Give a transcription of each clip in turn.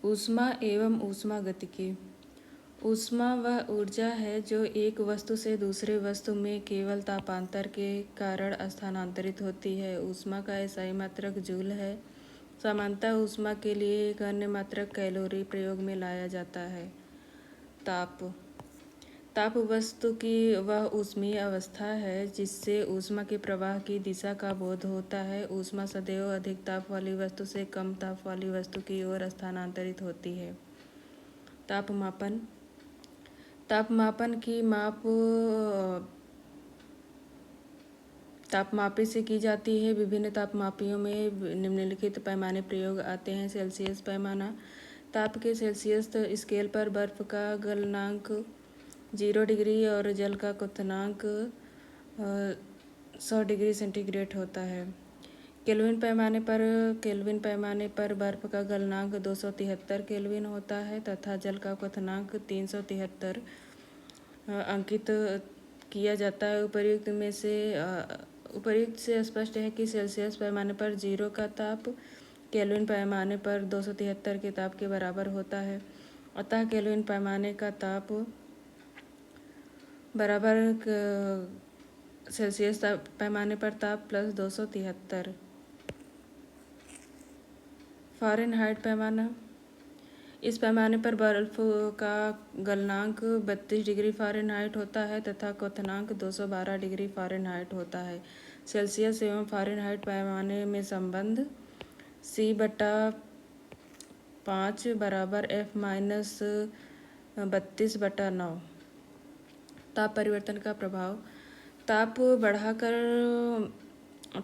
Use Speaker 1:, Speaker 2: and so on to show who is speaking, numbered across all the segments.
Speaker 1: ऊष्मा एवं ऊष्मागतिकी। ऊष्मा वह ऊर्जा है जो एक वस्तु से दूसरे वस्तु में केवल तापांतर के कारण स्थानांतरित होती है। ऊष्मा का SI मात्रक जूल है। सामान्यतः ऊष्मा के लिए एक अन्य मात्रक कैलोरी प्रयोग में लाया जाता है। ताप ताप वस्तु की वह ऊष्मीय अवस्था है जिससे ऊष्मा के प्रवाह की दिशा का बोध होता है। ऊष्मा सदैव अधिक ताप वाली वस्तु से कम ताप वाली वस्तु की ओर स्थानांतरित होती है। तापमापन तापमापन की माप तापमापी से की जाती है। विभिन्न तापमापियों में निम्नलिखित पैमाने प्रयोग आते हैं। सेल्सियस पैमाना। ताप के सेल्सियस स्केल पर बर्फ का गलनांक 0 डिग्री और जल का क्वथनांक 100 डिग्री सेंटीग्रेड होता है। केल्विन पैमाने पर बर्फ का गलनांक 273 केल्विन होता है तथा जल का क्वथनांक 373 अंकित किया जाता है। उपर्युक्त से स्पष्ट है कि सेल्सियस पैमाने पर 0 का ताप केल्विन पैमाने पर 273 के ताप के बराबर होता है। अतः केल्विन पैमाने का ताप बराबर सेल्सियस पैमाने पर ताप प्लस 273। फ़ारेनहाइट पैमाना। इस पैमाने पर बर्फ का गलनांक 32 डिग्री फ़ारेनहाइट होता है तथा क्वथनांक 212 डिग्री फ़ारेनहाइट होता है। सेल्सियस एवं फ़ारेनहाइट पैमाने में संबंध C/5 बराबर F-32/9। ताप परिवर्तन का प्रभाव। ताप बढ़ाकर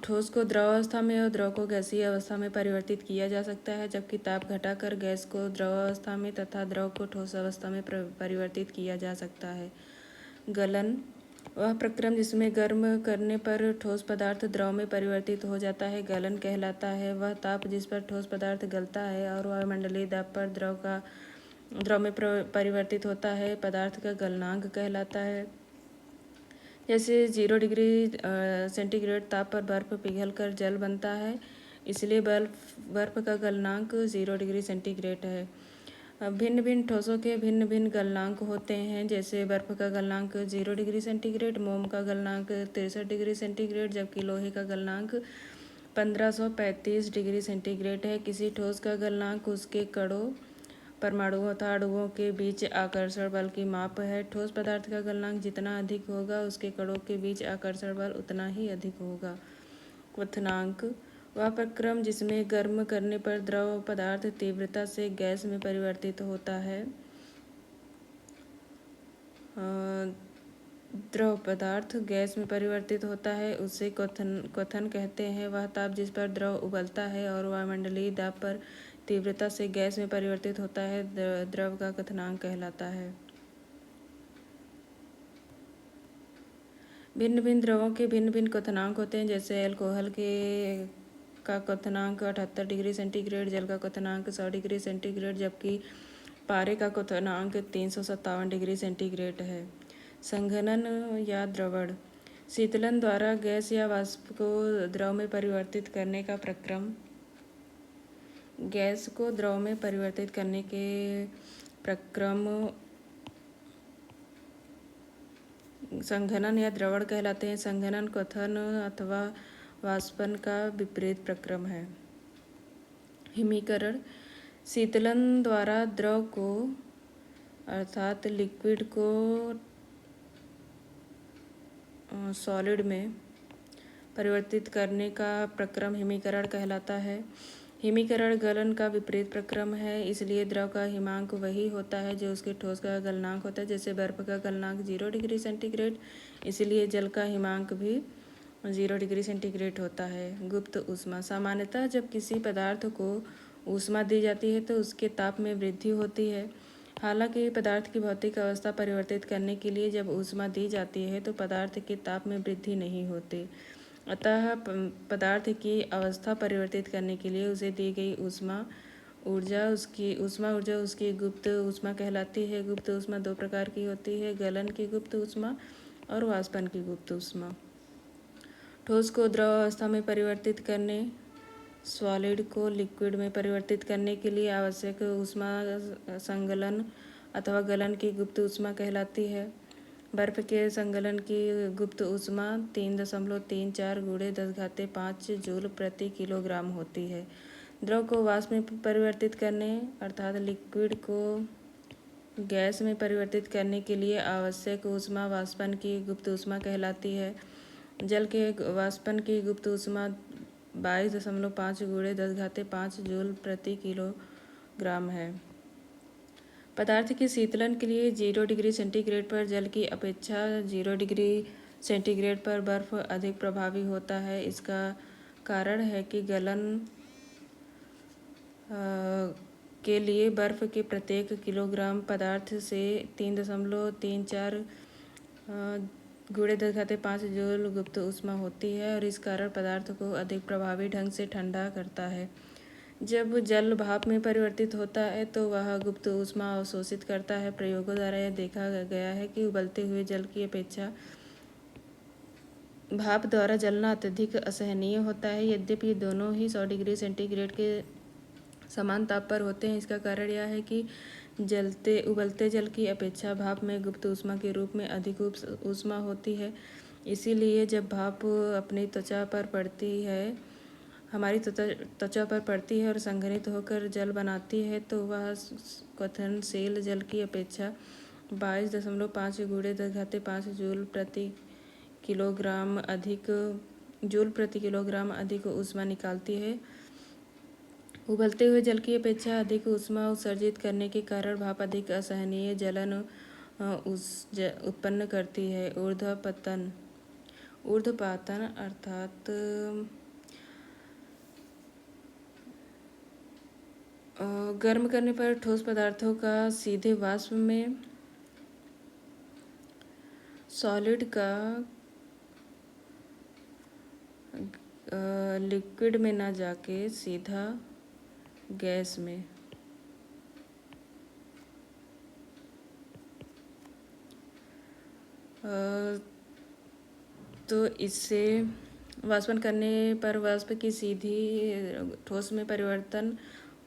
Speaker 1: ठोस को द्रव अवस्था में और द्रव को गैसीय अवस्था में परिवर्तित किया जा सकता है, जबकि ताप घटाकर गैस को द्रव अवस्था में तथा द्रव को ठोस अवस्था में परिवर्तित किया जा सकता है। गलन वह प्रक्रम जिसमें गर्म करने पर ठोस पदार्थ द्रव में परिवर्तित हो जाता है गलन कहलाता है। वह ताप जिस पर ठोस पदार्थ गलता है और वायुमंडलीय दाब पर द्रव में परिवर्तित होता है पदार्थ का गलनांक कहलाता है। जैसे 0 डिग्री सेंटीग्रेड ताप पर बर्फ पिघलकर जल बनता है, इसलिए बर्फ का गलनांक 0 डिग्री सेंटीग्रेड है। भिन्न भिन्न ठोसों के भिन्न भिन्न गलनांक होते हैं। जैसे बर्फ का गलनांक 0 डिग्री सेंटीग्रेड, मोम का गलनांक 63 डिग्री सेंटीग्रेड, जबकि लोहे का गलनांक 1535 डिग्री सेंटीग्रेड है। किसी ठोस का गलनांक उसके कणों, परमाणुओं तथा अणुओं के बीच आकर्षण बल की माप है। ठोस पदार्थ का गलनांक जितना अधिक होगा उसके कणों के बीच आकर्षण बल उतना ही अधिक होगा। क्वथनांक वह प्रक्रम जिसमें गर्म करने पर द्रव पदार्थ तीव्रता से गैस में परिवर्तित होता है। द्रव पदार्थ गैस में परिवर्तित होता है उसे क्वथन कहते हैं। वह ताप जिस पर द्रव उबलता है और वायुमंडलीय दाब पर तीव्रता से गैस में परिवर्तित होता है द्रव का क्वथनांक कहलाता है। भिन्न भिन्न द्रवों के भिन्न भिन्न क्वथनांक होते हैं। जैसे अल्कोहल का क्वथनांक 78 डिग्री सेंटीग्रेड, जल का क्वथनांक 100 डिग्री सेंटीग्रेड, जबकि पारे का क्वथनांक 357 डिग्री सेंटीग्रेड है। संघनन या द्रवण शीतलन द्वारा गैस या वाष्प को द्रव में परिवर्तित करने का प्रक्रम। गैस को द्रव में परिवर्तित करने के प्रक्रम संघनन या द्रवण कहलाते हैं। संघनन क्वथन अथवा वाष्पन का विपरीत प्रक्रम है। हिमीकरण शीतलन द्वारा द्रव को अर्थात लिक्विड को सॉलिड में परिवर्तित करने का प्रक्रम हिमीकरण कहलाता है। हिमीकरण गलन का विपरीत प्रक्रम है, इसलिए द्रव का हिमांक वही होता है जो उसके ठोस का गलनांक होता है। जैसे बर्फ का गलनांक 0 डिग्री सेंटीग्रेड, इसलिए जल का हिमांक भी 0 डिग्री सेंटीग्रेड होता है। गुप्त ऊष्मा सामान्यतः जब किसी पदार्थ को ऊष्मा दी जाती है तो उसके ताप में वृद्धि होती है। हालांकि पदार्थ की भौतिक अवस्था परिवर्तित करने के लिए जब ऊष्मा दी जाती है तो पदार्थ के ताप में वृद्धि नहीं होती। अतः पदार्थ की अवस्था परिवर्तित करने के लिए उसे दी गई ऊष्मा ऊर्जा उसकी गुप्त ऊष्मा कहलाती है। गुप्त ऊष्मा दो प्रकार की होती है, गलन की गुप्त ऊष्मा और वाष्पन की गुप्त ऊष्मा। ठोस को द्रव अवस्था में परिवर्तित करने सॉलिड को लिक्विड में परिवर्तित करने के लिए आवश्यक ऊष्मा संगलन अथवा गलन की गुप्त ऊष्मा कहलाती है। बर्फ के संगलन की गुप्त ऊष्मा 3.34 गुणे 10⁵ जूल प्रति किलोग्राम होती है। द्रव को वाष्प में परिवर्तित करने अर्थात लिक्विड को गैस में परिवर्तित करने के लिए आवश्यक ऊष्मा वाष्पन की गुप्त ऊष्मा कहलाती है। जल के वाष्पन की गुप्त ऊष्मा 22.5 गुणे 10⁵ जूल प्रति किलोग्राम है। पदार्थ के शीतलन के लिए 0 डिग्री सेंटीग्रेड पर जल की अपेक्षा 0 डिग्री सेंटीग्रेड पर बर्फ अधिक प्रभावी होता है। इसका कारण है कि गलन के लिए बर्फ के प्रत्येक किलोग्राम पदार्थ से 3.34 गुणे 10⁵ जूल गुप्त ऊष्मा होती है और इस कारण पदार्थ को अधिक प्रभावी ढंग से ठंडा करता है। जब जल भाप में परिवर्तित होता है तो वह गुप्त ऊष्मा अवशोषित करता है। प्रयोगों द्वारा यह देखा गया है कि उबलते हुए जल की अपेक्षा भाप द्वारा जलना अत्यधिक असहनीय होता है। यद्यपि दोनों ही 100 डिग्री सेंटीग्रेड के समान ताप पर होते हैं। इसका कारण यह है कि उबलते जल की अपेक्षा भाप में गुप्त ऊष्मा के रूप में अधिक ऊष्मा होती है। इसीलिए जब भाप अपनी त्वचा पर पड़ती है हमारी त्वचा पर पड़ती है और संघनित होकर जल बनाती है तो वह क्वथनशील जल की अपेक्षा 22.5 गुणे 10⁵ जूल प्रति किलोग्राम अधिक ऊष्मा निकालती है। उबलते हुए जल की अपेक्षा अधिक ऊष्मा उत्सर्जित करने के कारण भाप अधिक असहनीय जलन उत्पन्न करती है। ऊर्ध्वपातन अर्थात गर्म करने पर ठोस पदार्थों का सीधे वाष्प में सॉलिड का लिक्विड में ना जाके सीधा गैस में। तो इससे वाष्पन करने पर वाष्प की सीधी ठोस में परिवर्तन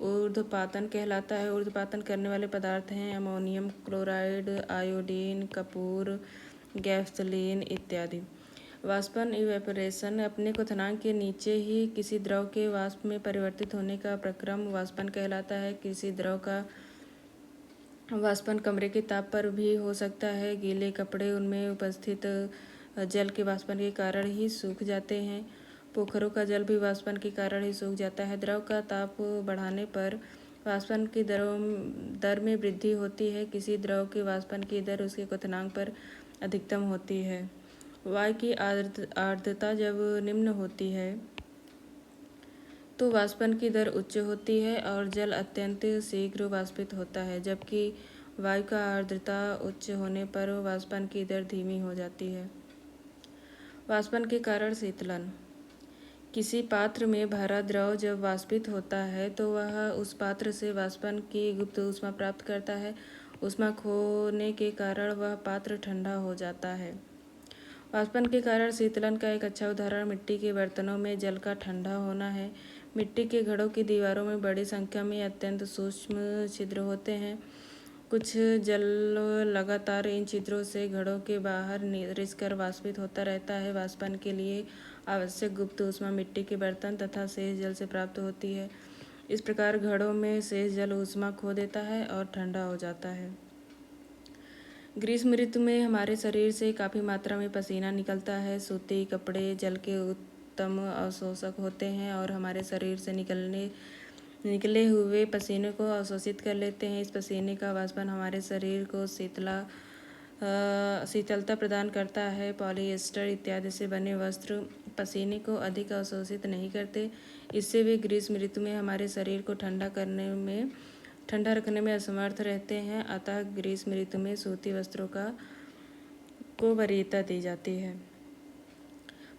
Speaker 1: ऊर्ध्वपातन कहलाता है। ऊर्ध्वपातन करने वाले पदार्थ हैं ammonium chloride, iodine, Kapoor, gasoline इत्यादि। वाष्पन इवेपोरेशन अपने क्वथनांक के नीचे ही किसी द्रव के वाष्प में परिवर्तित होने का प्रक्रम वाष्पन कहलाता है। किसी द्रव का वाष्पन कमरे के ताप पर भी हो सकता है। गीले कपड़े उनमें उपस्थित जल के वाष्पन के कारण ही सूख जाते हैं। पोखरों का जल भी वाष्पन के कारण ही सूख जाता है। द्रव का ताप बढ़ाने पर वाष्पन की दर में वृद्धि होती है। किसी द्रव के वाष्पन की दर उसके क्वथनांक पर अधिकतम होती है। वायु की आर्द्रता जब निम्न होती है तो वाष्पन की दर उच्च होती है और जल अत्यंत शीघ्र वाष्पित होता है, जबकि वायु का आर्द्रता उच्च होने पर वाष्पन की दर धीमी हो जाती है। वाष्पन के कारण शीतलन। किसी पात्र में भरा द्रव जब वाष्पित होता है तो वह उस पात्र से वाष्पन की गुप्त ऊष्मा प्राप्त करता है। ऊष्मा खोने के कारण वह पात्र ठंडा हो जाता है। वाष्पन के कारण शीतलन का एक अच्छा उदाहरण मिट्टी के बर्तनों में जल का ठंडा होना है। मिट्टी के घड़ों की दीवारों में बड़ी संख्या में अत्यंत सूक्ष्म छिद्र होते हैं। कुछ जल लगातार इन छिद्रों से घड़ों के बाहर रिसकर वाष्पित होता रहता है। वाष्पन के लिए आवश्यक गुप्त ऊष्मा मिट्टी के बर्तन तथा शेष जल से प्राप्त होती है। इस प्रकार घड़ों में शेष जल ऊष्मा खो देता है और ठंडा हो जाता है। ग्रीष्म ऋतु में हमारे शरीर से काफ़ी मात्रा में पसीना निकलता है। सूती कपड़े जल के उत्तम अवशोषक होते हैं और हमारे शरीर से निकले हुए पसीने को अवशोषित कर लेते हैं। इस पसीने का वाष्पन हमारे शरीर को शीतलता प्रदान करता है। पॉलिएस्टर इत्यादि से बने वस्त्र पसीने को अधिक अवशोषित नहीं करते। इससे वे ग्रीष्म ऋतु में हमारे शरीर को ठंडा रखने में असमर्थ रहते हैं। अतः ग्रीष्म ऋतु में सूती वस्त्रों को वरीयता दी जाती है।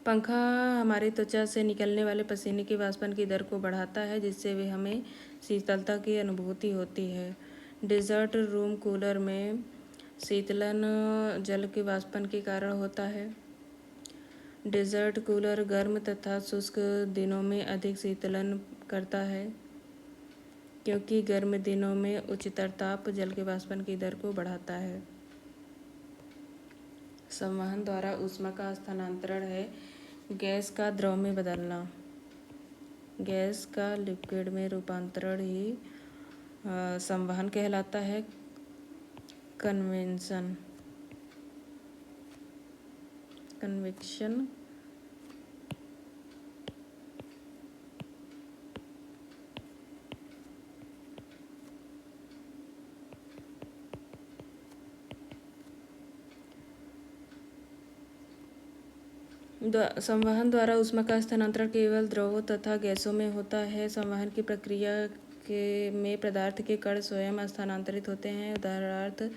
Speaker 1: पंखा हमारी त्वचा से निकलने वाले पसीने के वाष्पन की दर को बढ़ाता है, जिससे वे हमें शीतलता की अनुभूति होती है। डेजर्ट रूम कूलर में शीतलन जल के वाष्पन के कारण होता है। डेजर्ट कूलर गर्म तथा शुष्क दिनों में अधिक शीतलन करता है, क्योंकि गर्म दिनों में उच्चतर ताप जल के वाष्पन की दर को बढ़ाता है। संवहन द्वारा ऊष्मा का स्थानांतरण है गैस का द्रव में बदलना। गैस का लिक्विड में रूपांतरण ही संवहन कहलाता है। कन्वेक्शन संवहन द्वारा ऊष्मा का स्थानांतरण केवल द्रवों तथा गैसों में होता है। संवहन की प्रक्रिया में पदार्थ के कण स्वयं स्थानांतरित होते हैं। उदाहरणार्थ,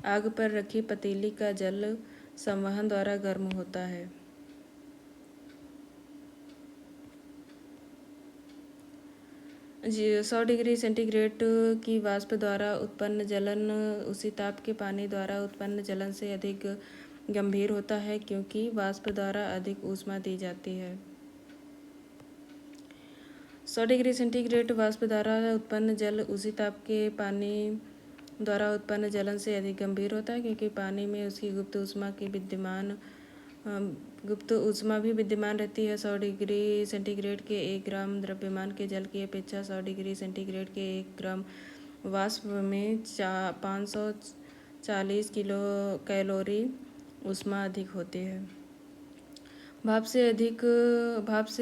Speaker 1: आग पर रखी पतीली का जल संवहन द्वारा गर्म होता है। जी 100 डिग्री सेंटीग्रेड की वाष्प द्वारा उत्पन्न जलन उसी ताप के पानी द्वारा उत्पन्न जलन से अधिक गंभीर होता है, क्योंकि वाष्प द्वारा अधिक ऊष्मा दी जाती है। 100 डिग्री सेंटीग्रेड वाष्प द्वारा उत्पन्न जल उसी ताप के पानी द्वारा उत्पन्न जलन से अधिक गंभीर होता है, क्योंकि पानी में उसकी गुप्त ऊष्मा भी विद्यमान रहती है। 100 डिग्री सेंटीग्रेड के 1 ग्राम द्रव्यमान के जल की अपेक्षा 100 डिग्री सेंटीग्रेड के 1 ग्राम वाष्प में 540 किलो कैलोरी ऊष्मा अधिक होती है। भाप से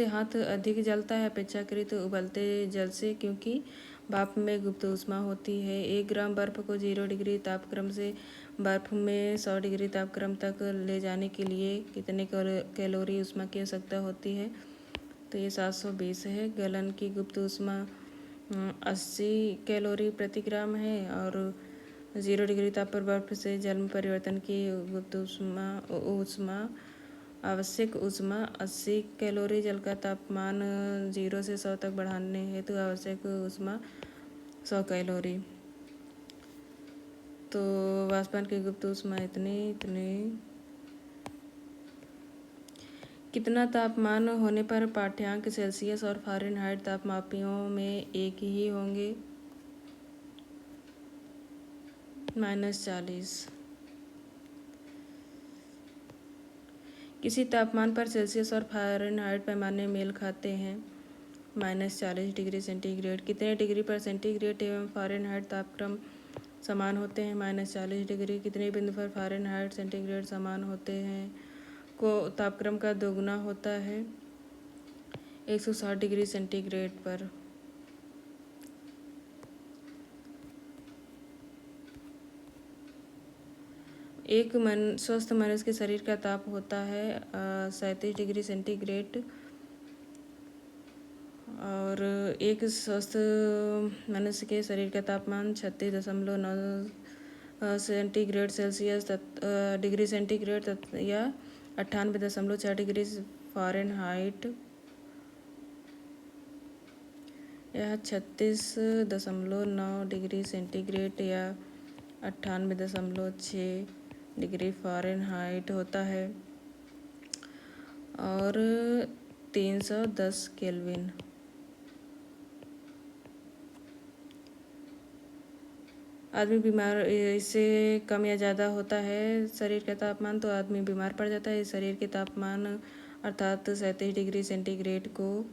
Speaker 1: हाथ अधिक जलता है अपेक्षाकृत उबलते जल से, क्योंकि भाप में गुप्त ऊष्मा होती है। 1 ग्राम बर्फ को 0 डिग्री तापक्रम से बर्फ में 100 डिग्री तापक्रम तक ले जाने के लिए कितने कैलोरी ऊष्मा की आवश्यकता होती है? तो ये 720 है। गलन की गुप्त ऊष्मा 80 कैलोरी प्रति ग्राम है, और 0 डिग्री ताप पर बर्फ से जल में परिवर्तन की गुप्त ऊष्मा आवश्यक ऊष्मा 80 कैलोरी। जल का तापमान 0 से 100 तक बढ़ाने हेतु आवश्यक ऊष्मा 100 कैलोरी। तो वाष्पन की गुप्त ऊष्मा इतनी कितना तापमान होने पर पाठ्यांक सेल्सियस और फ़ारेनहाइट तापमापियों में एक ही होंगे? -40। किसी तापमान पर सेल्सियस और फ़ारेनहाइट पैमाने मेल खाते हैं। -40 डिग्री सेंटीग्रेड। कितने डिग्री पर सेंटीग्रेड एवं फ़ारेनहाइट तापक्रम समान होते हैं? -40 डिग्री। कितने बिंदु पर फ़ारेनहाइट सेंटीग्रेड समान होते हैं? को तापक्रम का दोगुना होता है 160 डिग्री सेंटीग्रेड पर। एक स्वस्थ मनुष्य के शरीर का ताप होता है 37 डिग्री सेंटीग्रेड, और एक स्वस्थ मनुष्य के शरीर का तापमान 36.9 सेंटीग्रेड सेल्सियस डिग्री सेंटीग्रेड या 98.6 डिग्री फ़ारेनहाइट या 36.9 डिग्री सेंटीग्रेड या 98.6 डिग्री फ़ारेनहाइट होता है, और 310 केल्विन। आदमी बीमार, इससे कम या ज़्यादा होता है शरीर का तापमान तो आदमी बीमार पड़ जाता है। शरीर के तापमान अर्थात 37 डिग्री सेंटीग्रेड को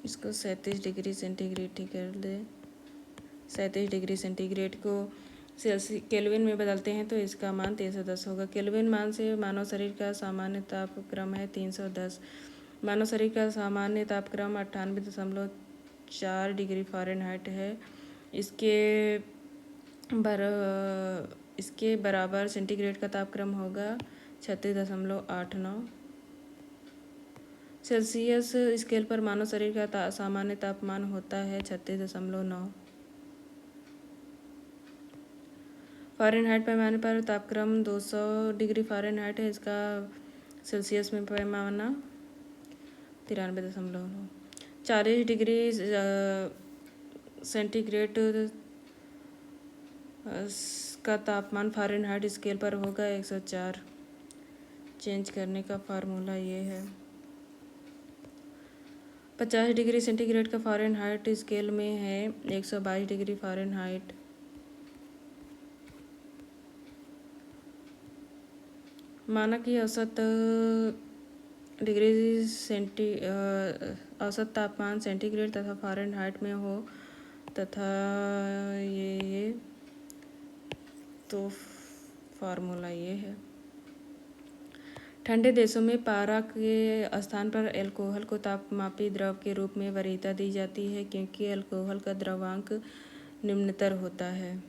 Speaker 1: इसको 37 डिग्री सेंटीग्रेड ठीक कर दे। 37 डिग्री सेंटीग्रेड को केल्विन में बदलते हैं तो इसका मान 310 होगा। केल्विन मान से मानव शरीर का सामान्य तापक्रम है 310। मानव शरीर का सामान्य तापक्रम 98.4 डिग्री फ़ारेनहाइट है। इसके बराबर सेंटीग्रेड का तापक्रम होगा 36.89 सेल्सियस। स्केल पर मानव शरीर का सामान्य तापमान होता है 36.9। फ़ारेनहाइट पैमाने पर तापक्रम 200 डिग्री फ़ारेनहाइट है। इसका सेल्सियस में पैमाना 93.9। 40 डिग्री सेंटीग्रेड का तापमान फ़ारेनहाइट स्केल पर होगा 104। चेंज करने का फार्मूला ये है। 50 डिग्री सेंटीग्रेड का फ़ारेनहाइट स्केल में है 122 डिग्री फ़ारेनहाइट। माना कि औसत तापमान सेंटीग्रेड तथा फ़ारेनहाइट में हो तथा ये तो फार्मूला ये है। ठंडे देशों में पारा के स्थान पर अल्कोहल को तापमापी द्रव के रूप में वरीयता दी जाती है क्योंकि अल्कोहल का द्रव्यांक निम्नतर होता है।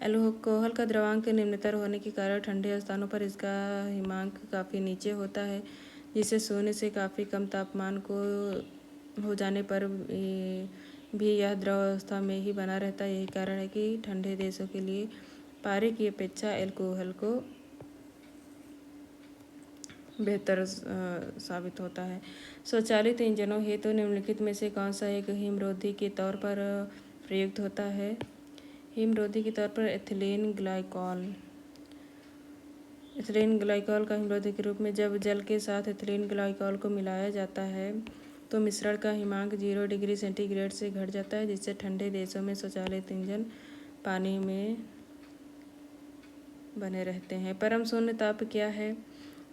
Speaker 1: अल्कोहल का द्रव्यांक निम्नतर होने के कारण ठंडे स्थानों पर इसका हिमांक काफ़ी नीचे होता है, जिससे शून्य से काफ़ी कम तापमान को हो जाने पर भी यह द्रव अवस्था में ही बना रहता है। यही कारण है कि ठंडे देशों के लिए पारे की अपेक्षा अल्कोहल को बेहतर साबित होता है। स्वचालित इंजनों हेतु निम्नलिखित में से कौन सा एक हिमरोधी के तौर पर प्रयुक्त होता है? हिमरोधी के तौर पर एथिलीन ग्लाइकॉल। एथिलीन ग्लाइकॉल का हिमरोधी के रूप में जब जल के साथ एथिलीन ग्लाइकॉल को मिलाया जाता है तो मिश्रण का हिमांक 0 डिग्री सेंटीग्रेड से घट जाता है, जिससे ठंडे देशों में स्वचालित इंजन पानी में बने रहते हैं। परम शून्य ताप क्या है?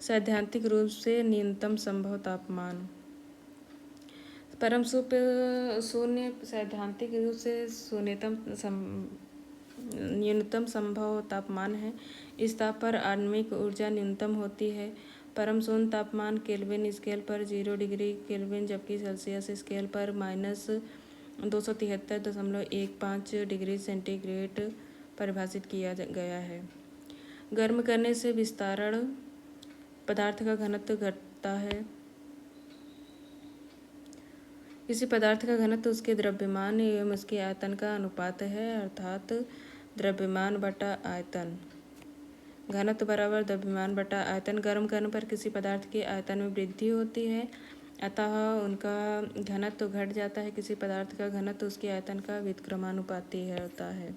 Speaker 1: सैद्धांतिक रूप से न्यूनतम संभव तापमान। परम शून्य सैद्धांतिक रूप से न्यूनतम संभव तापमान है। इस ताप पर आणविक ऊर्जा न्यूनतम होती है। परम शून्य तापमान केल्विन स्केल पर 0 डिग्री केल्विन जबकि सेल्सियस स्केल पर -273.15 डिग्री सेंटीग्रेड परिभाषित किया गया है। गर्म करने से विस्तारण पदार्थ का घनत्व घटता है। किसी पदार्थ का घनत्व उसके द्रव्यमान एवं उसके आयतन का अनुपात है, अर्थात द्रव्यमान बटा आयतन। घनत्व बराबर द्रव्यमान बटा आयतन। गर्म करने पर किसी पदार्थ के आयतन में वृद्धि होती है, अतः उनका घनत्व घट जाता है। किसी पदार्थ का घनत्व उसके आयतन का व्युत्क्रमानुपाती होता है।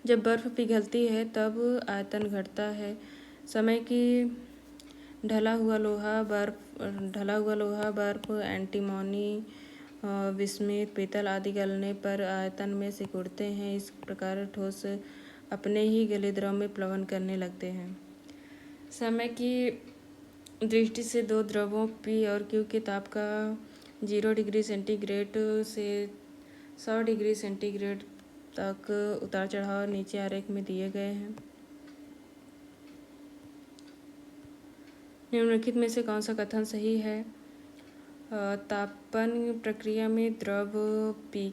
Speaker 1: जब बर्फ पिघलती है तब आयतन घटता है। समय की ढला हुआ लोहा, बर्फ, एंटीमोनी, विस्मित पीतल आदि गलने पर आयतन में सिकुड़ते हैं। इस प्रकार ठोस अपने ही गले द्रव में प्लवन करने लगते हैं। समय की दृष्टि से दो द्रवों P और Q के ताप का 0 डिग्री सेंटीग्रेड से 100 डिग्री सेंटीग्रेड तक उतार चढ़ाव नीचे आरेख में दिए गए हैं। निम्नलिखित में से कौन सा कथन सही है? तापन प्रक्रिया में द्रव P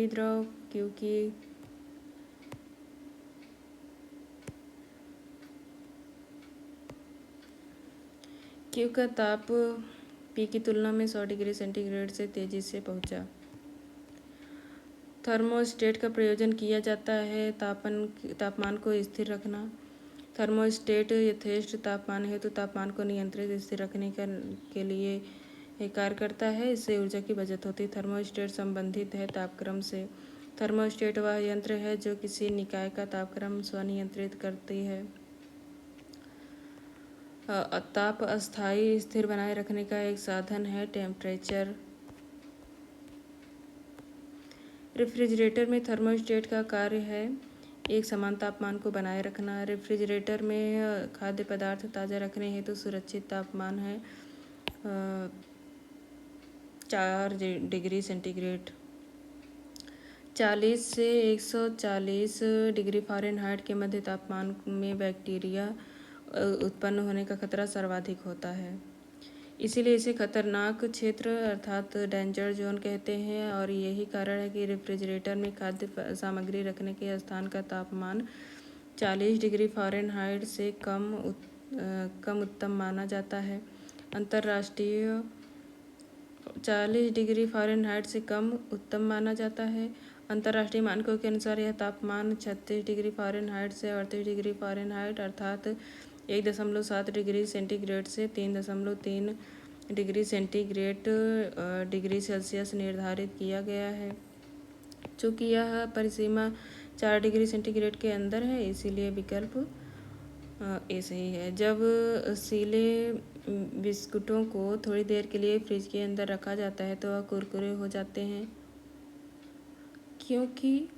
Speaker 1: द्रव Q का ताप P की तुलना में 100 डिग्री सेंटीग्रेड से तेजी से पहुंचा। थर्मोस्टेट का प्रयोजन किया जाता है तापमान को स्थिर रखना। थर्मोस्टेट यथेष्ट तापमान हेतु तापमान को नियंत्रित स्थिर रखने के लिए कार्य करता है। इससे ऊर्जा की बचत होती है। थर्मोस्टेट संबंधित है तापक्रम से। थर्मोस्टेट वह यंत्र है जो किसी निकाय का तापक्रम स्वनियंत्रित करती है। ताप अस्थायी स्थिर बनाए रखने का एक साधन है टेम्परेचर। रेफ्रिजरेटर में थर्मोस्टेट का कार्य है एक समान तापमान को बनाए रखना। रेफ्रिजरेटर में खाद्य पदार्थ ताज़ा रखने हेतु सुरक्षित तापमान है 4 डिग्री सेंटीग्रेड। 40 से 140 डिग्री फ़ारेनहाइट के मध्य तापमान में बैक्टीरिया उत्पन्न होने का खतरा सर्वाधिक होता है। इसीलिए इसे खतरनाक क्षेत्र अर्थात डेंजर जोन कहते हैं और यही कारण है कि रेफ्रिजरेटर में खाद्य सामग्री रखने के स्थान का तापमान 40 डिग्री फ़ारेनहाइट से कम उत्तम माना जाता है। अंतर्राष्ट्रीय 40 डिग्री फ़ारेनहाइट से कम उत्तम माना जाता है। अंतर्राष्ट्रीय मानकों के अनुसार यह तापमान 36 डिग्री फ़ारेनहाइट से 38 डिग्री फ़ारेनहाइट अर्थात 1.7 डिग्री सेंटीग्रेड से 3.3 डिग्री सेंटीग्रेड डिग्री सेल्सियस निर्धारित किया गया है। चूँकि यह परिसीमा 4 डिग्री सेंटीग्रेड के अंदर है, इसीलिए विकल्प ये सही है। जब सीले बिस्कुटों को थोड़ी देर के लिए फ्रिज के अंदर रखा जाता है तो वह कुरकुरे हो जाते हैं, क्योंकि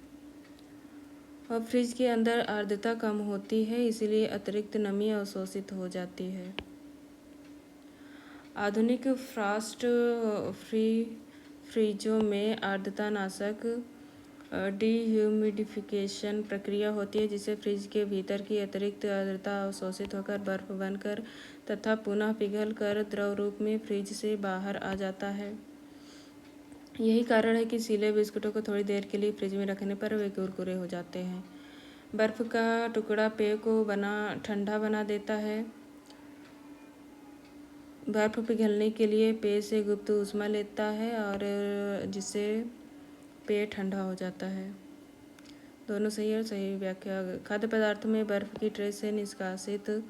Speaker 1: फ्रिज के अंदर आर्द्रता कम होती है, इसलिए अतिरिक्त नमी अवशोषित हो जाती है। आधुनिक फ्रॉस्ट फ्री फ्रिजों में आर्द्रता नाशक डिह्यूमिडिफिकेशन प्रक्रिया होती है, जिससे फ्रिज के भीतर की अतिरिक्त आर्द्रता अवशोषित होकर बर्फ बनकर तथा पुनः पिघल कर द्रव रूप में फ्रिज से बाहर आ जाता है। यही कारण है कि सीले बिस्कुटों को थोड़ी देर के लिए फ्रिज में रखने पर वे कुरकुरे हो जाते हैं। बर्फ का टुकड़ा पेय को ठंडा बना देता है। बर्फ पिघलने के लिए पेय से गुप्त ऊष्मा लेता है और जिससे पेय ठंडा हो जाता है। दोनों सही और सही व्याख्या। खाद्य पदार्थों में बर्फ की ट्रे से निष्कासित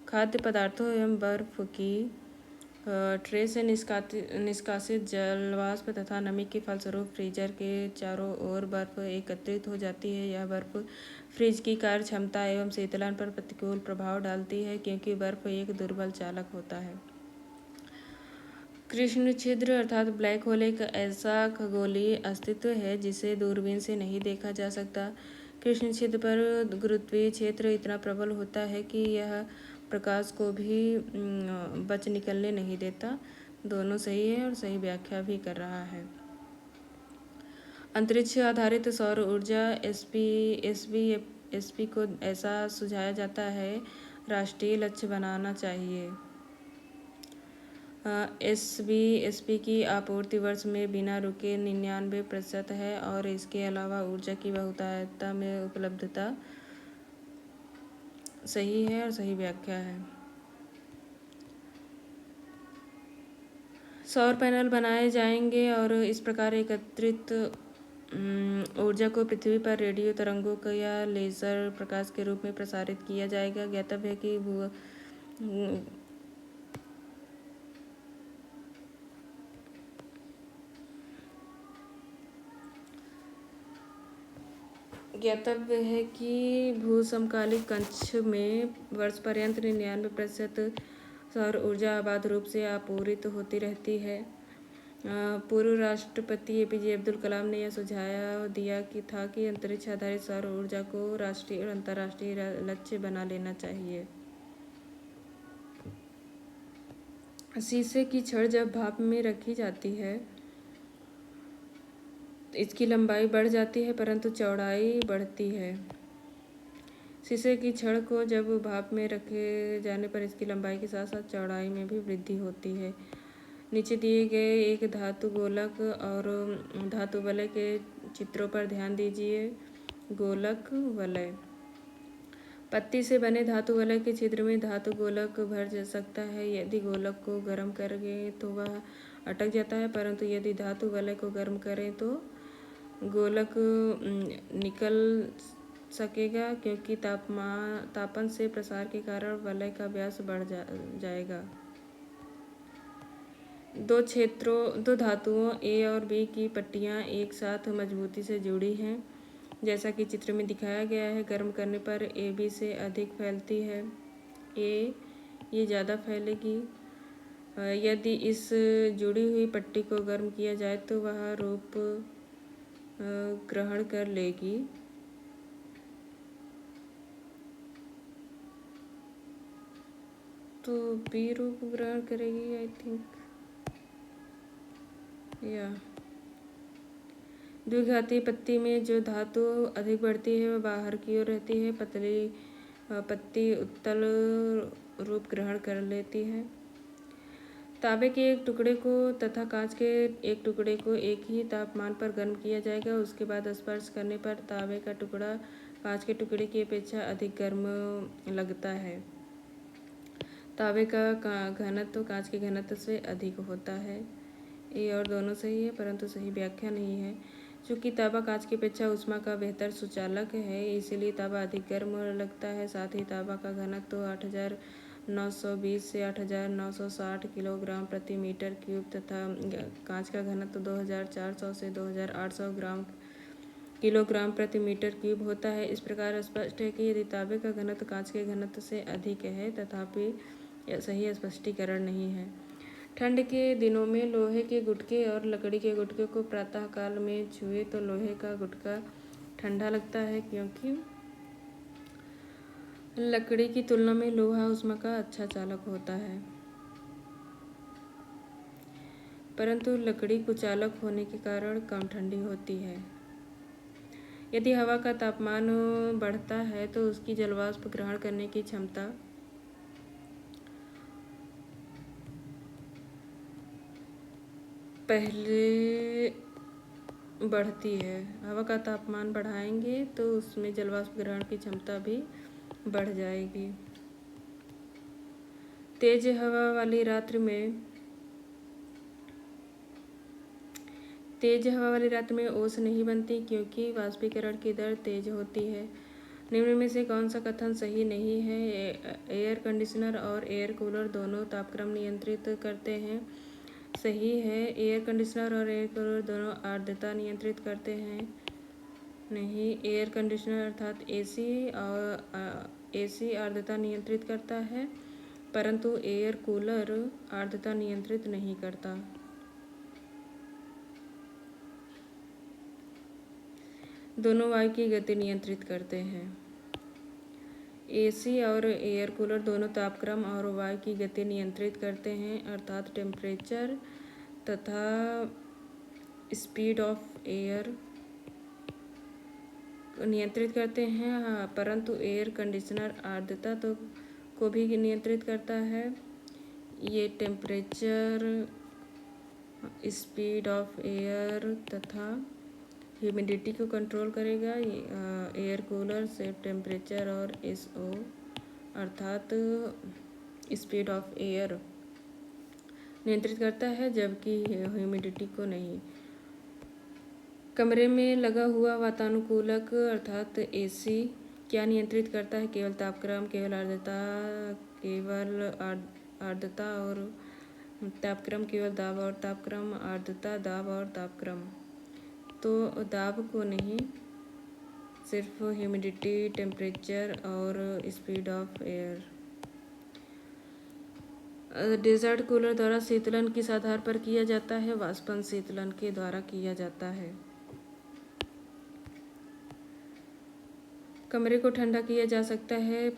Speaker 1: खाद्य पदार्थों एवं बर्फ की ट्रे से निष्कासित जल वाष्प तथा नमी के फलस्वरूप फ्रीजर के चारों ओर बर्फ एकत्रित हो जाती है। यह बर्फ फ्रिज की कार्य क्षमता एवं शीतलन पर प्रतिकूल प्रभाव डालती है, क्योंकि बर्फ एक दुर्बल चालक होता है। कृष्ण छिद्र अर्थात ब्लैक होल एक ऐसा खगोलीय अस्तित्व है जिसे दूरबीन से नहीं देखा जा सकता। कृष्ण छिद्र पर गुरुत्वीय क्षेत्र इतना प्रबल होता है कि यह प्रकाश को भी बच निकलने नहीं देता। दोनों सही है और सही व्याख्या भी कर रहा है। अंतरिक्ष आधारित सौर ऊर्जा एसपी को ऐसा सुझाया जाता है राष्ट्रीय लक्ष्य बनाना चाहिए। एसपी की आपूर्ति वर्ष में बिना रुके 99% है और इसके अलावा ऊर्जा की बहुतायत में उपलब्धता सही है और सही व्याख्या है। सौर पैनल बनाए जाएंगे और इस प्रकार एकत्रित ऊर्जा को पृथ्वी पर रेडियो तरंगों का या लेजर प्रकाश के रूप में प्रसारित किया जाएगा। ज्ञातव्य है कि भूसमकालिक कक्ष में वर्ष पर्यंत 99% सौर ऊर्जा आबाद रूप से आपूरित होती रहती है। पूर्व राष्ट्रपति एपीजे अब्दुल कलाम ने यह सुझाव दिया था कि अंतरिक्ष आधारित सौर ऊर्जा को राष्ट्रीय और अंतर्राष्ट्रीय लक्ष्य बना लेना चाहिए। शीशे की छड़ जब भाप में रखी जाती है इसकी लंबाई बढ़ जाती है परंतु चौड़ाई बढ़ती है। शीशे की छड़ को जब भाप में रखे जाने पर इसकी लंबाई के साथ साथ चौड़ाई में भी वृद्धि होती है। नीचे दिए गए एक धातु गोलक और धातु वलय के चित्रों पर ध्यान दीजिए। गोलक वलय पत्ती से बने धातु वलय के छिद्र में धातु गोलक भर जा सकता है। यदि गोलक को गर्म करें तो वह अटक जाता है, परंतु यदि धातु वलय को गर्म करें तो गोलक निकल सकेगा, क्योंकि तापन से प्रसार के कारण वलय का व्यास बढ़ जाएगा। दो धातुओं ए और बी की पट्टियां एक साथ मजबूती से जुड़ी हैं, जैसा कि चित्र में दिखाया गया है। गर्म करने पर ए बी से अधिक फैलती है। ये ज़्यादा फैलेगी। यदि इस जुड़ी हुई पट्टी को गर्म किया जाए तो वह रूप ग्रहण कर लेगी। तो बी रूप ग्रहण करेगी आई थिंक, या द्विघाती पत्ती में जो धातु अधिक बढ़ती है वह बाहर की ओर रहती है। पतली पत्ती उत्तल रूप ग्रहण कर लेती है। तांबे के एक टुकड़े को तथा कांच के एक टुकड़े को एक ही तापमान पर गर्म किया जाएगा। उसके बाद स्पर्श करने पर तांबे का टुकड़ा कांच के टुकड़े की अपेक्षा अधिक गर्म लगता है। तांबे का घनत्व कांच के घनत्व से अधिक होता है। ये और दोनों सही है परंतु सही व्याख्या नहीं है। चूँकि तांबा कांच की अपेक्षा ऊष्मा का बेहतर सुचालक है, इसीलिए तांबा अधिक गर्म लगता है। साथ ही तांबा का घनत्व 8920 से 8960 किलोग्राम प्रति मीटर क्यूब तथा कांच का घनत्व 2400 से 2800 ग्राम किलोग्राम प्रति मीटर क्यूब होता है। इस प्रकार स्पष्ट है कि यदि तांबे का घनत्व कांच के घनत्व से अधिक है, तथापि यह सही स्पष्टीकरण नहीं है। ठंड के दिनों में लोहे के गुटके और लकड़ी के गुटके को प्रातःकाल में छुए तो लोहे का गुटका ठंडा लगता है, क्योंकि लकड़ी की तुलना में लोहा ऊष्मा का अच्छा चालक होता है, परंतु लकड़ी कुचालक होने के कारण कम ठंडी होती है। यदि हवा का तापमान बढ़ता है तो उसकी जलवाष्प ग्रहण करने की क्षमता पहले बढ़ती है। हवा का तापमान बढ़ाएंगे तो उसमें जलवाष्प ग्रहण की क्षमता भी बढ़ जाएगी। तेज हवा वाली रात में ओस नहीं बनती, क्योंकि वाष्पीकरण की दर तेज होती है। निम्न में से कौन सा कथन सही नहीं है? एयर कंडीशनर और एयर कूलर दोनों तापक्रम नियंत्रित करते हैं। सही है। एयर कंडीशनर और एयर कूलर दोनों आर्द्रता नियंत्रित करते हैं। नहीं, एयर कंडीशनर अर्थात एसी आर्द्रता नियंत्रित करता है, परंतु एयर कूलर आर्द्रता नियंत्रित नहीं करता। दोनों वायु की गति नियंत्रित करते हैं। एसी और एयर कूलर दोनों तापक्रम और वायु की गति नियंत्रित करते हैं, अर्थात टेम्परेचर तथा स्पीड ऑफ एयर नियंत्रित करते हैं, परंतु एयर कंडीशनर आर्द्रता को भी नियंत्रित करता है। ये टेम्परेचर, स्पीड ऑफ एयर तथा ह्यूमिडिटी को कंट्रोल करेगा। एयर कूलर सिर्फ टेम्परेचर और एसओ अर्थात स्पीड ऑफ एयर नियंत्रित करता है, जबकि ह्यूमिडिटी को नहीं। कमरे में लगा हुआ वातानुकूलक अर्थात एसी क्या नियंत्रित करता है? केवल तापक्रम, केवल आर्द्रता और तापक्रम, केवल दाब और तापक्रम, आर्द्रता, दाब और तापक्रम। तो दाब को नहीं, सिर्फ ह्यूमिडिटी, टेम्परेचर और speed of air. Desert cooler द्वारा शीतलन किस आधार पर किया जाता है? वाष्पन शीतलन के द्वारा किया जाता है। कमरे को ठंडा किया जा सकता है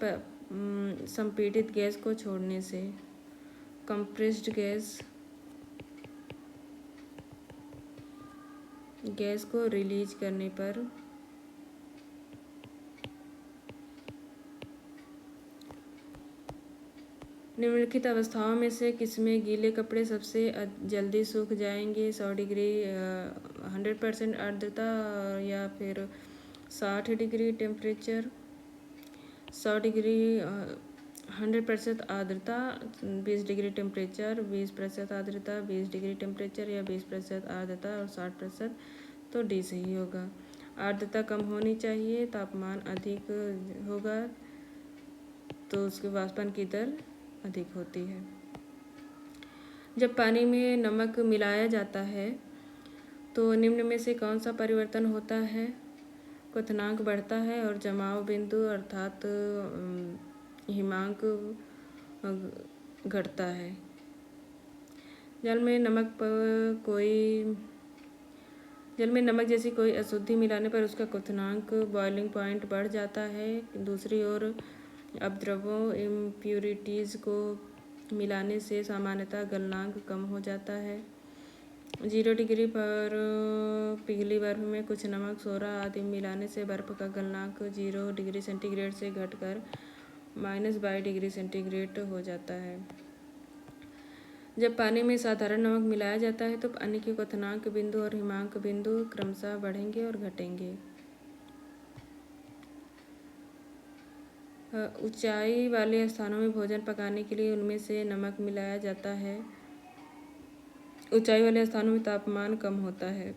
Speaker 1: संपीड़ित गैस को छोड़ने से। कंप्रेस्ड गैस को रिलीज करने पर। निम्नलिखित अवस्थाओं में से किसमें गीले कपड़े सबसे जल्दी सूख जाएंगे? 100 डिग्री 100% आर्द्रता या फिर 60 डिग्री टेम्परेचर। 100 डिग्री 100% आर्द्रता, 20 डिग्री टेम्परेचर, 20% आर्द्रता, 20 डिग्री टेम्परेचर या 20% आर्द्रता और 60%, तो डी सही होगा। आर्द्रता कम होनी चाहिए, तापमान अधिक होगा तो उसके वाष्पन की दर अधिक होती है। जब पानी में नमक मिलाया जाता है तो निम्न में से कौन सा परिवर्तन होता है? क्वथनांक बढ़ता है और जमाव बिंदु अर्थात हिमांक घटता है। जल में नमक जैसी कोई अशुद्धि मिलाने पर उसका क्वथनांक बॉइलिंग पॉइंट बढ़ जाता है। दूसरी ओर अपद्रव्यों इम्प्यूरिटीज़ को मिलाने से सामान्यतः गलनांक कम हो जाता है। 0 डिग्री पर पिघली बर्फ में कुछ नमक, सोडा आदि मिलाने से बर्फ का गलनांक 0 डिग्री सेंटीग्रेड से घटकर -22 डिग्री सेंटीग्रेड हो जाता है। जब पानी में साधारण नमक मिलाया जाता है तो पानी के क्वथनांक बिंदु और हिमांक बिंदु क्रमशः बढ़ेंगे और घटेंगे। ऊंचाई वाले स्थानों में भोजन पकाने के लिए उनमें से नमक मिलाया जाता है। ऊंचाई वाले स्थानों में तापमान कम होता है।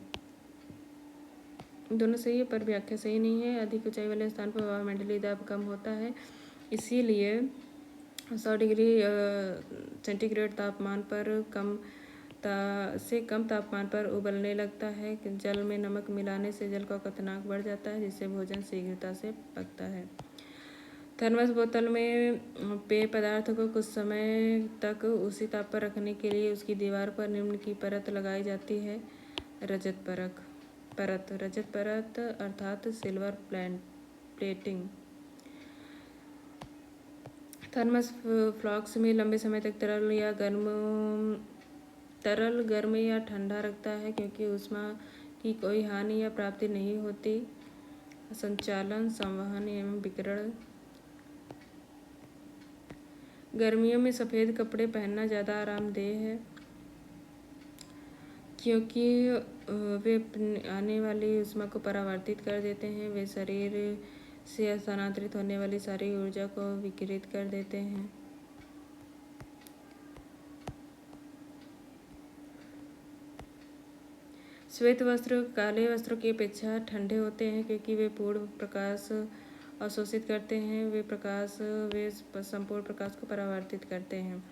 Speaker 1: दोनों सही है पर व्याख्या सही नहीं है। अधिक ऊंचाई वाले स्थान पर वायुमंडलीय दाब कम होता है, इसीलिए 100 डिग्री सेंटीग्रेड तापमान पर कम से कम तापमान पर उबलने लगता है। जल में नमक मिलाने से जल का क्वथनांक बढ़ जाता है, जिससे भोजन शीघ्रता से पकता है। थर्मस बोतल में पेय पदार्थ को कुछ समय तक उसी ताप पर रखने के लिए उसकी दीवार पर निम्न की परत लगाई जाती है। रजत परत अर्थात सिल्वर प्लेटिंग। थर्मस फ्लास्क में लंबे समय तक तरल गर्म या ठंडा रखता है, क्योंकि ऊष्मा की कोई हानि या प्राप्ति नहीं होती। संचालन, संवहन एवं विकिरण। गर्मियों में सफ़ेद कपड़े पहनना ज़्यादा आरामदेह है, क्योंकि वे आने वाली ऊष्मा को परावर्तित कर देते हैं। वे शरीर से स्थानांतरित होने वाली सारी ऊर्जा को विकिरित कर देते हैं। श्वेत वस्त्र काले वस्त्रों की अपेक्षा ठंडे होते हैं, क्योंकि वे पूर्ण प्रकाश अवशोषित करते हैं। वे संपूर्ण प्रकाश को परावर्तित करते हैं।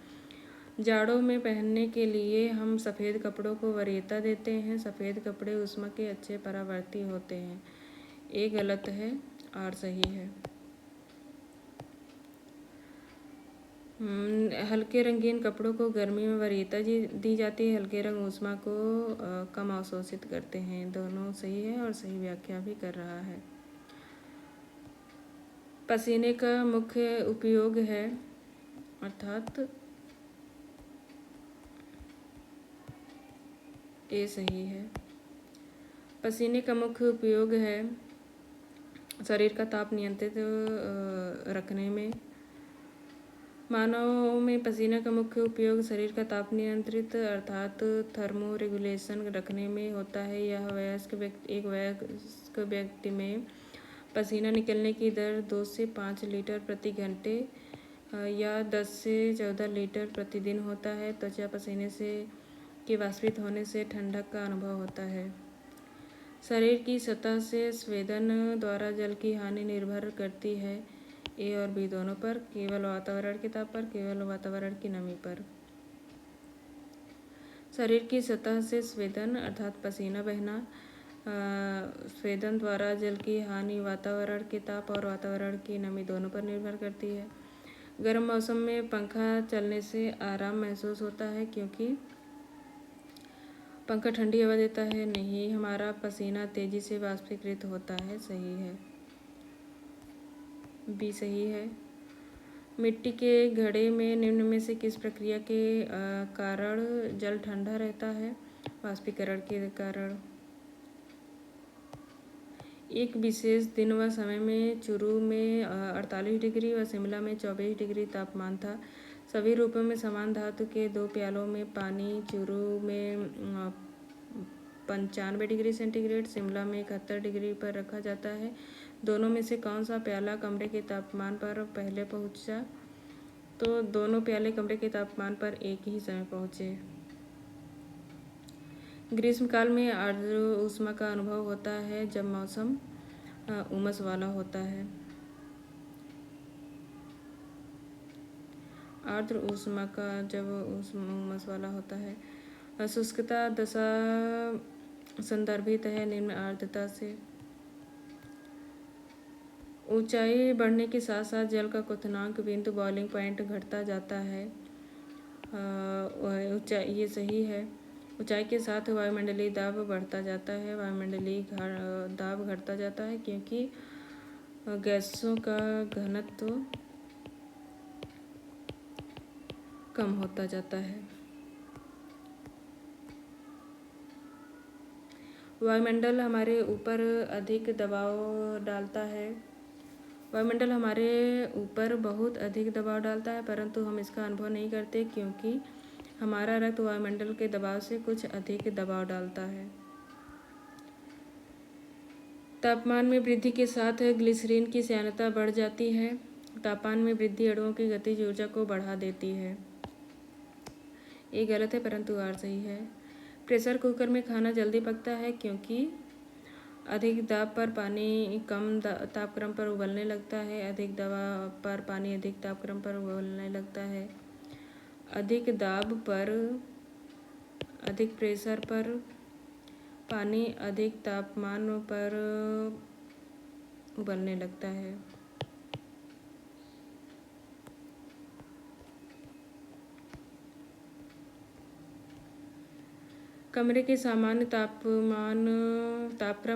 Speaker 1: जाड़ों में पहनने के लिए हम सफ़ेद कपड़ों को वरीयता देते हैं। सफ़ेद कपड़े ऊष्मा के अच्छे परावर्ती होते हैं। ये गलत है और सही है। हल्के रंगीन कपड़ों को गर्मी में वरीयता दी जाती है। हल्के रंग ऊष्मा को कम अवशोषित करते हैं। दोनों सही है और सही व्याख्या भी कर रहा है। पसीने का मुख्य उपयोग है, अर्थात ये सही है। पसीने का मुख्य उपयोग है शरीर का ताप नियंत्रित रखने में। मानव में पसीना का मुख्य उपयोग शरीर का ताप नियंत्रित अर्थात थर्मो रेगुलेशन रखने में होता है। यह एक वयस्क व्यक्ति में पसीना निकलने की दर 2 से 5 लीटर प्रति घंटे या 10 से 14 लीटर प्रतिदिन होता है। त्वचा पसीने के वाष्पित होने से ठंडक का अनुभव होता है। शरीर की सतह से स्वेदन द्वारा जल की हानि निर्भर करती है ए और बी दोनों पर, केवल वातावरण के ताप पर, केवल वातावरण की नमी पर। शरीर की सतह से स्वेदन अर्थात पसीना बहना, स्वेदन द्वारा जल की हानि वातावरण के ताप और वातावरण की नमी दोनों पर निर्भर करती है। गर्म मौसम में पंखा चलने से आराम महसूस होता है, क्योंकि पंखा ठंडी हवा देता है। नहीं, हमारा पसीना तेजी से वाष्पीकृत होता है। सही है, बी सही है। मिट्टी के घड़े में निम्न में से किस प्रक्रिया के कारण जल ठंडा रहता है? वाष्पीकरण के कारण। एक विशेष दिन व समय में चूरू में 48 डिग्री व शिमला में 24 डिग्री तापमान था। सभी रूपों में समान धातु के 2 प्यालों में पानी चूरू में 95 डिग्री सेंटीग्रेड, शिमला में 71 डिग्री पर रखा जाता है। दोनों में से कौन सा प्याला कमरे के तापमान पर पहले पहुंचा? तो दोनों प्याले कमरे के तापमान पर एक ही समय पहुंचे। ग्रीष्मकाल में आर्द्र ऊष्मा का अनुभव होता है जब मौसम उमस वाला होता है। आर्द्र ऊष्मा का जब उमस वाला होता है। शुष्कता दशा संदर्भित है निम्न आर्द्रता से। ऊंचाई बढ़ने के साथ साथ जल का क्वथनांक बिंदु बॉइलिंग पॉइंट घटता जाता है। ऊंचाई ये सही है। ऊंचाई के साथ वायुमंडलीय दाब बढ़ता जाता है। वायुमंडलीय दाब घटता जाता है, क्योंकि गैसों का घनत्व कम होता जाता है। वायुमंडल हमारे ऊपर अधिक दबाव डालता है। वायुमंडल हमारे ऊपर बहुत अधिक दबाव डालता है, परंतु हम इसका अनुभव नहीं करते, क्योंकि हमारा रक्त वायुमंडल के दबाव से कुछ अधिक दबाव डालता है। तापमान में वृद्धि के साथ ग्लिसरीन की श्यानता बढ़ जाती है। तापमान में वृद्धि अणुओं की गतिज ऊर्जा को बढ़ा देती है। ये गलत है, परंतु आर सही है। प्रेशर कुकर में खाना जल्दी पकता है, क्योंकि अधिक दाब पर पानी कम तापक्रम पर उबलने लगता है। अधिक दबाव पर पानी अधिक तापक्रम पर उबलने लगता है। अधिक दाब पर अधिक प्रेशर पर पानी अधिक तापमान पर उबलने लगता है। कमरे के सामान्य तापक्रम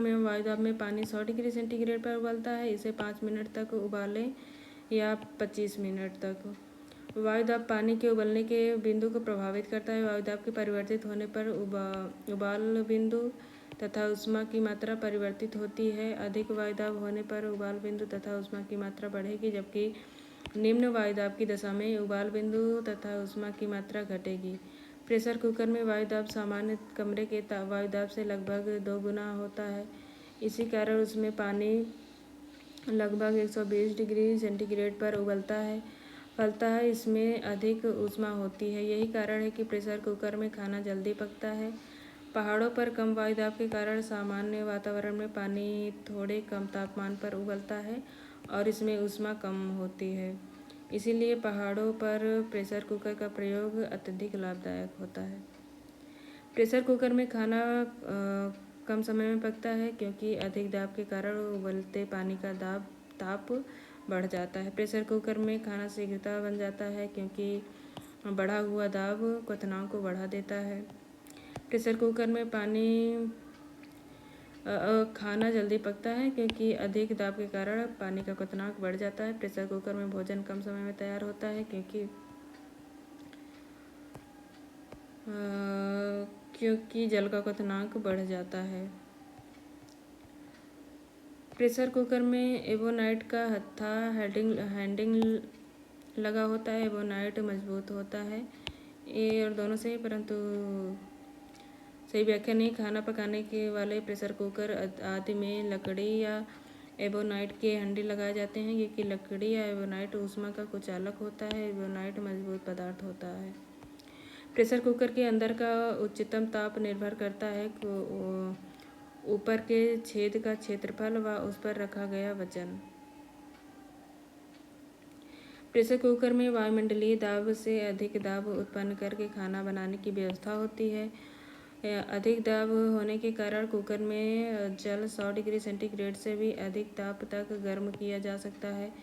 Speaker 1: एवं वायुदाब में पानी 100 डिग्री सेंटीग्रेड पर उबलता है। इसे 5 मिनट तक उबालें या 25 मिनट तक। वायुदाब पानी के उबलने के बिंदु को प्रभावित करता है। वायुदाब के परिवर्तित होने पर उबाल बिंदु तथा ऊष्मा की मात्रा परिवर्तित होती है। अधिक वायुदाब होने पर उबाल बिंदु तथा ऊष्मा की मात्रा बढ़ेगी, जबकि निम्न वायुदाब की दशा में उबाल बिंदु तथा ऊष्मा की मात्रा घटेगी। प्रेशर कुकर में वायुदाब सामान्य कमरे के वायुदाब से लगभग 2 गुना होता है। इसी कारण उसमें पानी लगभग 120 डिग्री सेंटीग्रेड पर उबलता है फलता है। इसमें अधिक ऊष्मा होती है। यही कारण है कि प्रेशर कुकर में खाना जल्दी पकता है। पहाड़ों पर कम वायुदाब के कारण सामान्य वातावरण में पानी थोड़े कम तापमान पर उबलता है और इसमें ऊष्मा कम होती है। इसीलिए पहाड़ों पर प्रेशर कुकर का प्रयोग अत्यधिक लाभदायक होता है। प्रेशर कुकर में खाना कम समय में पकता है, क्योंकि अधिक दाब के कारण उबलते पानी का ताप बढ़ जाता है। प्रेशर कुकर में खाना शीघ्रता बन जाता है, क्योंकि बढ़ा हुआ दाब क्वथनांक को बढ़ा देता है। प्रेशर कुकर में खाना जल्दी पकता है, क्योंकि अधिक दाब के कारण पानी का क्वथनांक बढ़ जाता है। प्रेशर कुकर में भोजन कम समय में तैयार होता है, क्योंकि जल का क्वथनांक बढ़ जाता है। प्रेशर कुकर में एवोनाइट का हत्था हैंडिंग लगा होता है। एवोनाइट मजबूत होता है। ये और दोनों से, परंतु सही व्याख्या नहीं। खाना पकाने के वाले प्रेशर कुकर आदि में लकड़ी या एवोनाइट के हंडी लगाए जाते हैं, क्योंकि लकड़ी या एवोनाइट ऊष्मा का कुचालक होता है। एवोनाइट मजबूत पदार्थ होता है। प्रेशर कुकर के अंदर का उच्चतम ताप निर्भर करता है ऊपर के छेद का क्षेत्रफल व उस पर रखा गया वजन। प्रेशर कुकर में वायुमंडलीय दाब से अधिक दाब उत्पन्न करके खाना बनाने की व्यवस्था होती है। अधिक दाब होने के कारण कुकर में जल 100 डिग्री सेंटीग्रेड से भी अधिक ताप तक गर्म किया जा सकता है,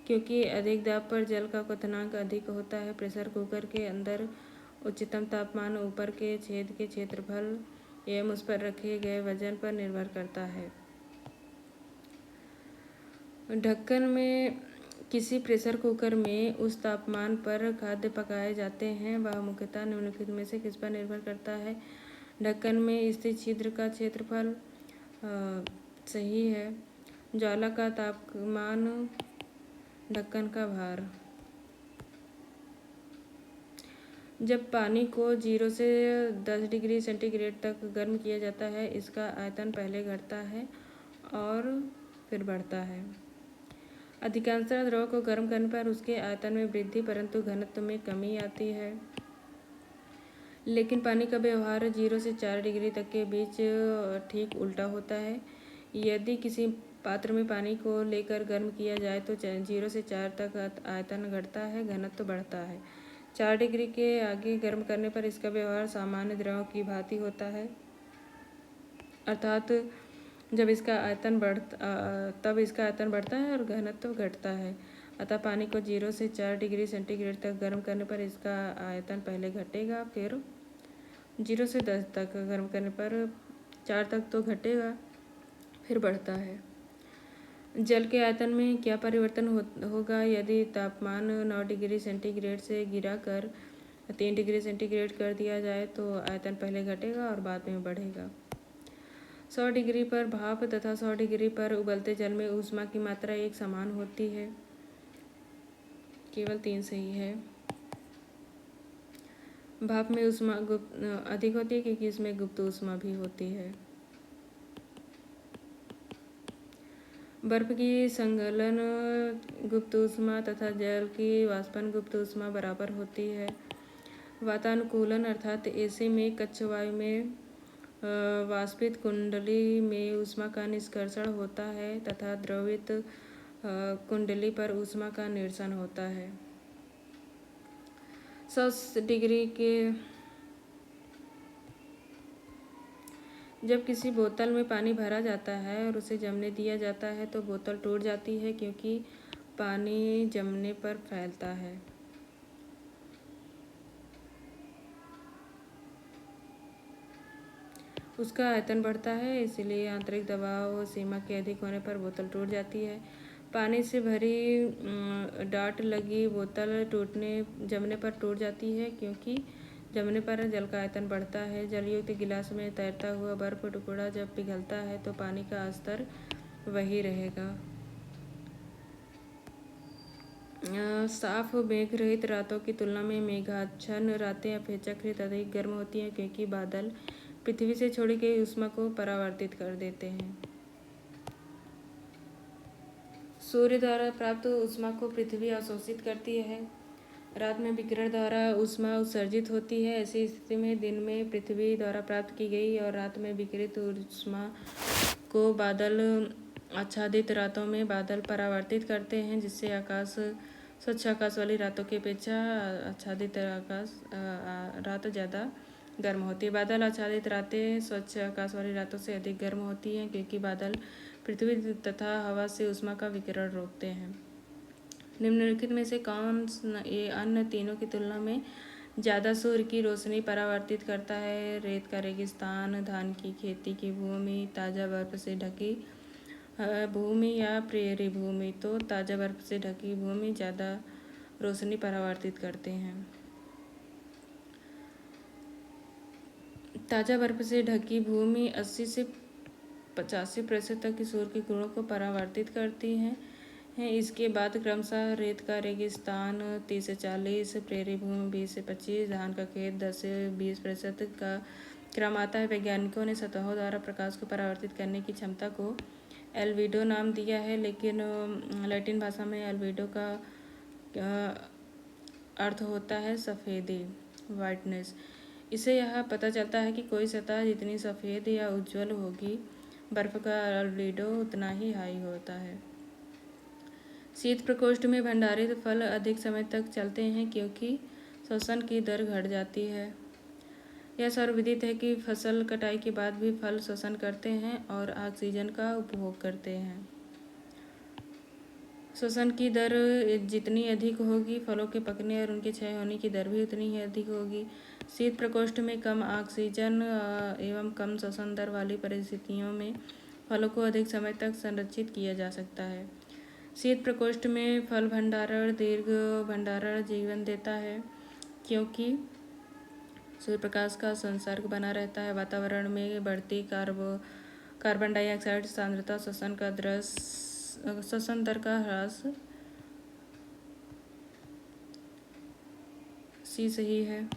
Speaker 1: क्योंकि अधिक दाब पर जल का क्वथनांक अधिक होता है। प्रेशर कुकर के अंदर उच्चतम तापमान ऊपर के छेद के क्षेत्रफल एवं उस पर रखे गए वजन पर निर्भर करता है। ढक्कन में किसी प्रेशर कुकर में उस तापमान पर खाद्य पकाए जाते हैं, वह मुख्यतः निम्नलिखित में से किस पर निर्भर करता है? ढक्कन में स्थित छिद्र का क्षेत्रफल सही है। ज्वाला का तापमान, ढक्कन का भार। जब पानी को 0 से 10 डिग्री सेंटीग्रेड तक गर्म किया जाता है, इसका आयतन पहले घटता है और फिर बढ़ता है। अधिकांशतः द्रव को गर्म करने पर उसके आयतन में वृद्धि परंतु घनत्व में कमी आती है। लेकिन पानी का व्यवहार 0 से 4 डिग्री तक के बीच ठीक उल्टा होता है। यदि किसी पात्र में पानी को लेकर गर्म किया जाए तो 0 से 4 तक आयतन घटता है, घनत्व बढ़ता है। 4 डिग्री के आगे गर्म करने पर इसका व्यवहार सामान्य द्रव की भांति होता है, अर्थात तब इसका आयतन बढ़ता है और घनत्व घटता है। अतः पानी को 0 से 4 डिग्री सेंटीग्रेड तक गर्म करने पर इसका आयतन पहले घटेगा, फिर 0 से 10 तक गर्म करने पर 4 तक तो घटेगा, फिर बढ़ता है। जल के आयतन में क्या परिवर्तन होगा? यदि तापमान 9 डिग्री सेंटीग्रेड से गिरा कर 3 डिग्री सेंटीग्रेड कर दिया जाए तो आयतन पहले घटेगा और बाद में बढ़ेगा। 100 डिग्री पर भाप तथा 100 डिग्री पर उबलते जल में ऊष्मा की मात्रा एक समान होती है। केवल 3 सही है। भाप में ऊष्मा अधिक होती है, क्योंकि इसमें गुप्त ऊष्मा भी होती है। बर्फ की संघनन गुप्त ऊष्मा तथा जल की वाष्पन गुप्त ऊष्मा बराबर होती है। वातानुकूलन अर्थात एसी में कक्ष वायु में वाष्पित कुंडली में ऊष्मा का निष्कर्षण होता है तथा द्रवित कुंडली पर ऊष्मा का निरसन होता है। 100 डिग्री के जब किसी बोतल में पानी भरा जाता है और उसे जमने दिया जाता है तो बोतल टूट जाती है, क्योंकि पानी जमने पर फैलता है। उसका आयतन बढ़ता है, इसलिए आंतरिक दबाव सीमा के अधिक होने पर बोतल टूट जाती है। पानी से भरी डाट लगी बोतल जमने पर टूट जाती है, क्योंकि जमने पर जल का आयतन बढ़ता है। जलयुक्त गिलास में तैरता हुआ बर्फ टुकड़ा जब पिघलता है तो पानी का स्तर वही रहेगा। साफ मेघ रहित रातों की तुलना में मेघाच्छन्न रातें अपेक्षाकृत अधिक गर्म होती हैं, क्योंकि बादल पृथ्वी से छोड़ी गई ऊष्मा को परावर्तित कर देते हैं। सूर्य द्वारा प्राप्त ऊष्मा को पृथ्वी अवशोषित करती है। रात में विकिरण द्वारा ऊष्मा उत्सर्जित होती है। ऐसी स्थिति में दिन में पृथ्वी द्वारा प्राप्त की गई और रात में विकिरित ऊष्मा को बादल आच्छादित रातों में बादल परावर्तित करते हैं, जिससे स्वच्छ आकाश वाली रातों की अपेक्षा आच्छादित रात ज़्यादा गर्म होती है। बादल आच्छादित रातें स्वच्छ आकाश वाली रातों से अधिक गर्म होती हैं, क्योंकि बादल पृथ्वी तथा हवा से ऊष्मा का विकिरण रोकते हैं। निम्नलिखित में से कौन ये अन्य तीनों की तुलना में ज़्यादा सूर्य की रोशनी परावर्तित करता है? रेत का रेगिस्तान, धान की खेती की भूमि, ताज़ा बर्फ से ढकी भूमि या प्रेरी भूमि। तो ताज़ा बर्फ से ढकी भूमि ज़्यादा रोशनी परावर्तित करते हैं। ताज़ा बर्फ से ढकी भूमि 80 से 85% तक की सूर्य की किरणों को परावर्तित करती हैं। इसके बाद क्रमशः रेत का रेगिस्तान 30 से 40, प्रेरी भूमि 20 से 25, धान का खेत 10 से 20% का क्रम आता है। वैज्ञानिकों ने सतहों द्वारा प्रकाश को परावर्तित करने की क्षमता को एल्विडो नाम दिया है, लेकिन लैटिन भाषा में एल्विडो का अर्थ होता है सफ़ेदी, वाइटनेस। इससे यह पता चलता है कि कोई सतह जितनी सफ़ेद या उज्ज्वल होगी, बर्फ का एल्विडो उतना ही हाई होता है। शीत प्रकोष्ठ में भंडारित फल अधिक समय तक चलते हैं, क्योंकि श्वसन की दर घट जाती है। यह सर्वविदित है कि फसल कटाई के बाद भी फल श्वसन करते हैं और ऑक्सीजन का उपभोग करते हैं। श्वसन की दर जितनी अधिक होगी, फलों के पकने और उनके क्षय होने की दर भी उतनी ही अधिक होगी। शीत प्रकोष्ठ में कम ऑक्सीजन एवं कम श्वसन दर वाली परिस्थितियों में फलों को अधिक समय तक संरक्षित किया जा सकता है। शीत प्रकोष्ठ में फल भंडारण दीर्घ भंडारण जीवन देता है, क्योंकि सूर्य प्रकाश का संसर्ग बना रहता है। वातावरण में बढ़ती कार्बन डाइऑक्साइड सांद्रता श्वसन दर का ह्रास सही है।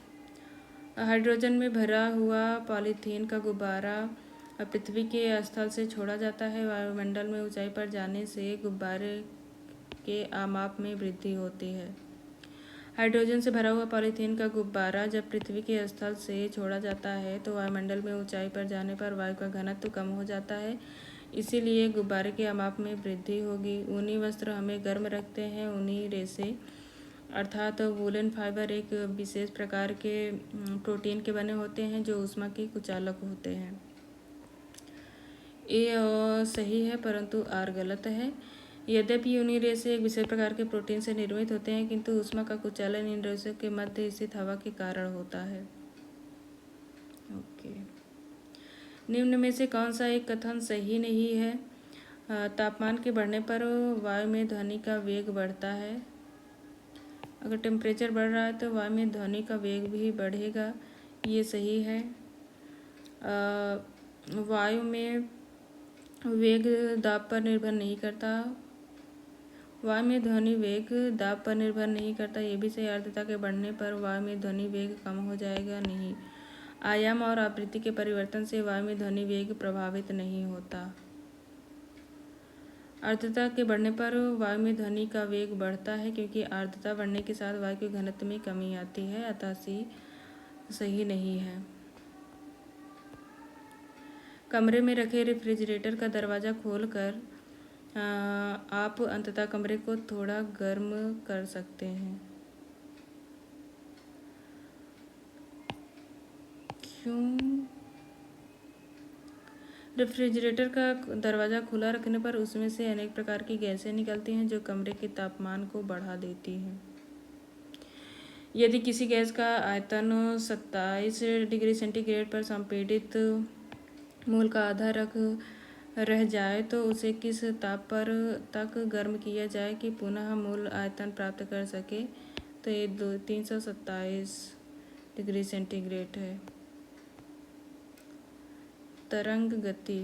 Speaker 1: हाइड्रोजन में भरा हुआ पॉलीथीन का गुब्बारा पृथ्वी के स्थल से छोड़ा जाता है। वायुमंडल में ऊंचाई पर जाने से गुब्बारे के आमाप में वृद्धि होती है। हाइड्रोजन से भरा हुआ पॉलीथीन का गुब्बारा जब पृथ्वी के स्थल से छोड़ा जाता है तो वायुमंडल में ऊंचाई पर जाने पर वायु का घनत्व कम हो जाता है, इसीलिए गुब्बारे के आमाप में वृद्धि होगी। ऊनी वस्त्र हमें गर्म रखते हैं। ऊनी रेशे अर्थात वूलन फाइबर एक विशेष प्रकार के प्रोटीन के बने होते हैं, जो ऊष्मा के कुचालक होते हैं। ये सही है, परंतु आर गलत है। यद्यपि ऊनी रेशे एक विशेष प्रकार के प्रोटीन से निर्मित होते हैं, किंतु ऊष्मा का कुचालन इन रेशों के मध्य स्थित हवा के कारण होता है। ओके, निम्न में से कौन सा एक कथन सही नहीं है? तापमान के बढ़ने पर वायु में ध्वनि का वेग बढ़ता है। अगर टेम्परेचर बढ़ रहा है तो वायु में ध्वनि का वेग भी बढ़ेगा, ये सही है। वायु में वेग दाब पर निर्भर नहीं करता। वायु में ध्वनि वेग दाब पर निर्भर नहीं करता। ये भी सही। आर्द्रता के बढ़ने पर वायु में ध्वनि वेग कम हो जाएगा, नहीं। आयाम और आवृत्ति के परिवर्तन से वायु में ध्वनि वेग प्रभावित नहीं होता। आर्द्रता के बढ़ने पर वायु में ध्वनि का वेग बढ़ता है, क्योंकि आर्द्रता बढ़ने के साथ वायु के घनत्व में कमी आती है, अतः सही नहीं है। कमरे में रखे रेफ्रिजरेटर का दरवाज़ा खोलकर आप अंततः कमरे को थोड़ा गर्म कर सकते हैं। क्यों? रेफ्रिजरेटर का दरवाज़ा खुला रखने पर उसमें से अनेक प्रकार की गैसें निकलती हैं जो कमरे के तापमान को बढ़ा देती हैं। यदि किसी गैस का आयतन 27 डिग्री सेंटीग्रेड पर संपीड़ित मूल का आधा रह जाए तो उसे किस ताप पर तक गर्म किया जाए कि पुनः मूल आयतन प्राप्त कर सके? तो ये 327 डिग्री सेंटीग्रेड है। तरंग गति